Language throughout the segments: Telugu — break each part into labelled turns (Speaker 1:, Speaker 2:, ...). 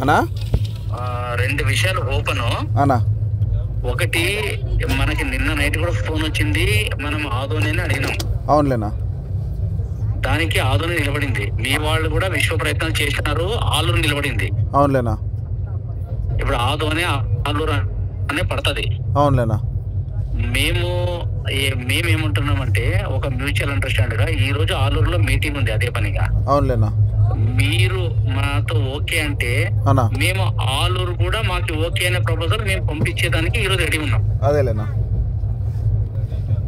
Speaker 1: అన్నా
Speaker 2: రెండు విషయాలు ఓపెన్
Speaker 1: అన్నా.
Speaker 2: ఒకటి, మనకి నిన్న నైట్ కూడా ఫోన్ వచ్చింది, మనం ఆదోని అడిగినాం.
Speaker 1: అవునులేనా.
Speaker 2: దానికి ఆదోని నిలబడింది. మీ వాళ్ళు కూడా విశ్వ ప్రయత్నాలు చేసినారు, ఆలూరు నిలబడింది.
Speaker 1: అవునులేనా.
Speaker 2: ఇప్పుడు ఆదోని ఆలూరు అనే పడుతుంది.
Speaker 1: అవునులేనా.
Speaker 2: మేమేమంటున్నామంటే ఒక మ్యూచువల్ అండర్స్టాండ్ గా ఈ రోజు ఆలూరులో మీటింగ్ ఉంది అదే పనిగా.
Speaker 1: అవునులేనా.
Speaker 2: మీరు మాతో ఓకే అంటే మేము ఆలూరు కూడా మాకు ఓకే అనే ప్రపోజల్ మేము పంపించేదానికి ఈ రోజు రెడీ ఉన్నాం.
Speaker 1: అదేలేనా.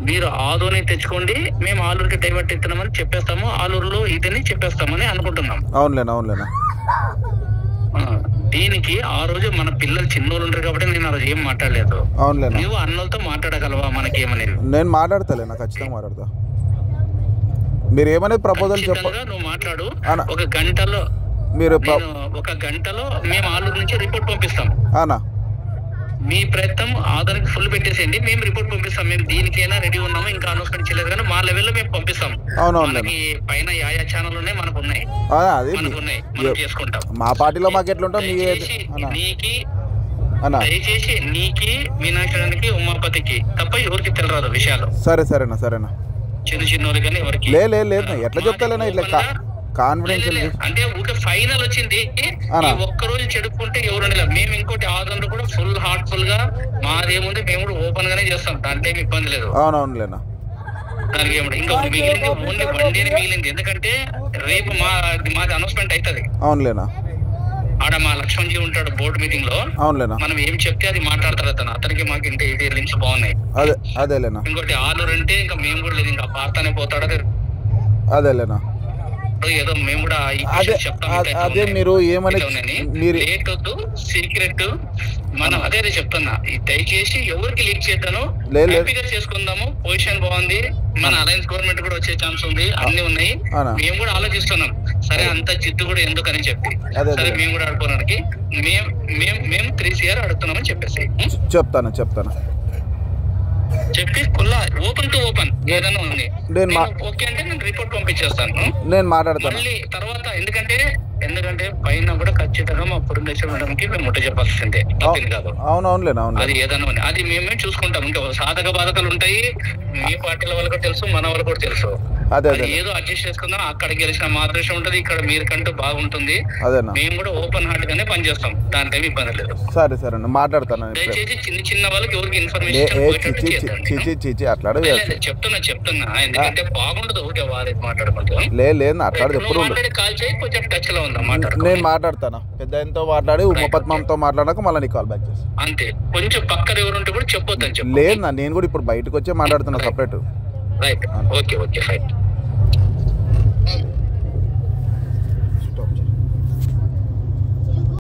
Speaker 2: మీరు ఆదోని తెచ్చుకోండి, మేము ఆలూరుకి డైవర్ట్ ఇస్తున్నామని చెప్పేస్తాము, ఆలూరులో ఇదని చెప్పేస్తామని అనుకుంటున్నాం.
Speaker 1: అవునులేనా. అవునులేనా.
Speaker 2: దీనికి ఆ రోజు మన పిల్లలు చిన్నోళ్ళు ఉంటారు కాబట్టి నేను ఆ రోజు ఏం మాట్లాడలేదు.
Speaker 1: అవునులేనా.
Speaker 2: నువ్వు అన్నలతో మాట్లాడగలవా? మనకి ఏమనేది
Speaker 1: నేను మాట్లాడతాలేనా, ఖచ్చితంగా మాట్లాడతా. మీరు ఏమనేది ప్రపోజల్ చెప్పండి.
Speaker 2: నువ్వు మాట్లాడు. ఒక గంటలో
Speaker 1: మీరు
Speaker 2: ఒక గంటలో మేము ఆలూరు నుంచి రిపోర్ట్ పంపిస్తాం.
Speaker 1: అన్నా
Speaker 2: మీ ప్రయత్నం ఆధార్కి ఫుల్ పెట్టేసేయండి, మేము రిపోర్ట్ పంపిస్తాం. మేము దీనికైనా రెడీ ఉన్నాము, ఇంకా అనౌన్స్మెంట్ చేయలేదు కానీ మా లెవెల్లో మేము పంపిస్తాం. మనకి పైన యా ఛానల్ ఉన్నాయి, మనకు ఉన్నాయి, మనం చేసుకుంటాం.
Speaker 1: మా పార్టీలో మాకు ఎట్లుంటాం.
Speaker 2: దయచేసి నీకి, మీనాక్షరానికి, ఉమాపతికి తప్ప ఎవరికి తెలియదు విషయాలు.
Speaker 1: సరేనా.
Speaker 2: చిన్న వాళ్ళు కానీ ఎవరికి
Speaker 1: లేదు. ఎట్లా చెప్తాలేనా ఇట్లా కాన్ఫిడెన్స్
Speaker 2: అంటే ఊకే ఫైనల్ వచ్చింది. ఒక్క రోజు చెడుకుంటే ఎవరు మేము ఇంకోటి ఆదరణ కూడా ఫుల్ హార్ట్ఫుల్ గా మాదేముంది, మేము కూడా ఓపెన్ గానే చేస్తాం, దాంట్లో ఏమి ఇబ్బంది లేదు.
Speaker 1: అవునవునులేనా.
Speaker 2: దానికి ఏమిటి ఇంకా మిగిలింది ఓన్లీ వన్డేనే మిగిలింది. ఎందుకంటే రేపు మాది అనౌన్స్మెంట్ అవుతుంది.
Speaker 1: అవునులేనా.
Speaker 2: ఆడ మా లక్ష్మణ్ జీ ఉంటాడు బోర్డు మీటింగ్ లో.
Speaker 1: అవునులేనా.
Speaker 2: మనం ఏం చెప్తే అది మాట్లాడతారు అతనికి మాకు ఇంటే ఇది లింక్స్ బాగున్నాయి.
Speaker 1: అదేలేనా.
Speaker 2: ఇంకోటి ఆలూరు అంటే ఇంకా మేము కూడా లేదు, ఇంకా పార్తానే పోతాడు.
Speaker 1: అదేలేనా.
Speaker 2: ఏదో మేము కూడా
Speaker 1: అదే మీరు ఏమని
Speaker 2: లేట్ వద్దు, సీక్రెట్ మనం అదే చెప్తున్నా. దయచేసి ఎవరికి లీక్ చేద్దాను, హ్యాపీగా చేసుకుందాము. పొజిషన్ బాగుంది, మన అలయన్స్ గవర్నమెంట్ కూడా వచ్చే ఛాన్స్ ఉంది, అన్ని ఉన్నాయి. మేము కూడా ఆలోచిస్తున్నాం, సరే అంత జిద్దు కూడా ఎందుకని చెప్పి, సరే మేము కూడా ఆడుకోవడానికి మేము 3CR అడుగుతున్నామని చెప్పేసి
Speaker 1: చెప్తాను
Speaker 2: చెప్పి ఓపెన్ టు ఓపెన్ ఏదైనా ఉంది. ఓకే అంటే నేను రిపోర్ట్ పంపించేస్తాను.
Speaker 1: నేను మాట్లాడతాను
Speaker 2: మళ్ళీ తర్వాత. ఎందుకంటే పైన కూడా ఖచ్చితంగా మా పురంధేశ్వర మేడంకి మేము ముట్ట చెప్పాల్సిందే, తప్పింది కాదు.
Speaker 1: అవునవునులేనా.
Speaker 2: అది ఏదైనా అది మేమే చూసుకుంటాం. ఇంకా సాధక బాధకాలు ఉంటాయి, మీ పార్టీల వాళ్ళకి తెలుసు, మన వాళ్ళకి కూడా తెలుసు. ఏదో అడ్జస్ట్ చేసుకుందాం. అక్కడ గెలిచిన మా అదృష్టం ఉంటుంది, ఇక్కడ మీరుకంటూ బాగుంటుంది. మేము కూడా ఓపెన్ హార్ట్ గానే పనిచేస్తాం, దాంట్లో ఏమి ఇబ్బంది లేదు.
Speaker 1: సరే మాట్లాడతాను.
Speaker 2: దయచేసి చిన్న వాళ్ళకి ఎవరికి ఇన్ఫర్మేషన్ చెప్తున్నా ఎందుకంటే బాగుండదు ఊరికే వారి మాట్లాడుకుంటాం.
Speaker 1: లేదు
Speaker 2: కాల్ చేయి, కొంచెం టచ్ లో ఉందా
Speaker 1: నేను మాట్లాడతాను. పెద్ద ఆయనతో మాట్లాడి ఉమాపద్మంతో మాట్లాడాక మళ్ళీ నీకు కాల్ బ్యాక్ చేస్తాను.
Speaker 2: అంతే. కొంచెం పక్కన ఎవరుంటే కూడా చెప్పొద్దని చెప్పు.
Speaker 1: లేదు నేను కూడా ఇప్పుడు బయటకు వచ్చే మాట్లాడుతున్నా సపరేట్.
Speaker 2: రైట్. Okay fine.